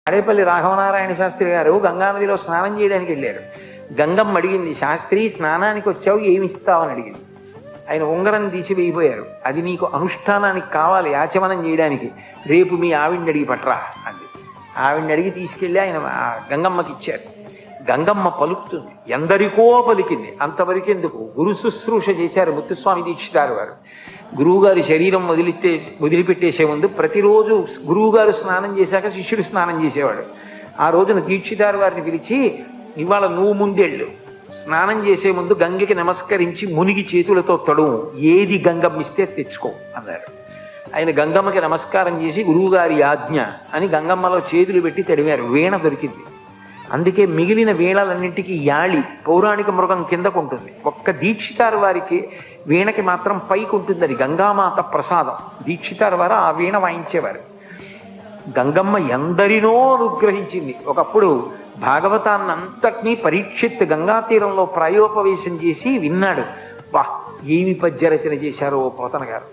తాడేపల్లి రాఘవనారాయణ శాస్త్రి గారు గంగానదిలో స్నానం చేయడానికి వెళ్ళారు. గంగమ్మ అడిగింది, శాస్త్రి స్నానానికి వచ్చావు ఏమి ఇస్తావని అడిగింది. ఆయన ఉంగరం తీసి వేయిపోయారు. అది నీకు అనుష్ఠానానికి కావాలి, ఆచమనం చేయడానికి, రేపు మీ ఆవిడ్ని అడిగి పట్రా అంది. ఆవిడ్ని అడిగి తీసుకెళ్ళి ఆయన గంగమ్మకి ఇచ్చారు. గంగమ్మ పలుకుతుంది, ఎందరికో పలికింది. అంతవరకు ఎందుకు, గురు శుశ్రూష చేశారు ముత్తుస్వామి దీక్షితారు వారు. గురువుగారి శరీరం వదిలిపెట్టేసే ముందు ప్రతిరోజు గురువుగారు స్నానం చేశాక శిష్యుడు స్నానం చేసేవాడు. ఆ రోజున దీక్షితారు వారిని పిలిచి, ఇవాళ నువ్వు ముందెళ్ళు, స్నానం చేసే ముందు గంగకి నమస్కరించి మునిగి చేతులతో తడువు, ఏది గంగమ్మ ఇస్తే తెచ్చుకో అన్నారు. ఆయన గంగమ్మకి నమస్కారం చేసి గురువుగారి ఆజ్ఞ అని గంగమ్మలో చేతులు పెట్టి తడివారు. వీణ దొరికింది. అందుకే మిగిలిన వీణలన్నింటికి యాళి పౌరాణిక మృగం కిందకు ఉంటుంది. ఒక్క దీక్షితారు వారికి వీణకి మాత్రం పైకి ఉంటుంది. అది గంగామాత ప్రసాదం. దీక్షితారు వారు ఆ వీణ వాయించేవారు. గంగమ్మ ఎందరినో అనుగ్రహించింది. ఒకప్పుడు భాగవతాన్నంతటినీ పరీక్షిత్ గంగా తీరంలో ప్రాయోపవేశం చేసి విన్నాడు. వా, ఏమి పద్య రచన చేశారో పోతన గారు.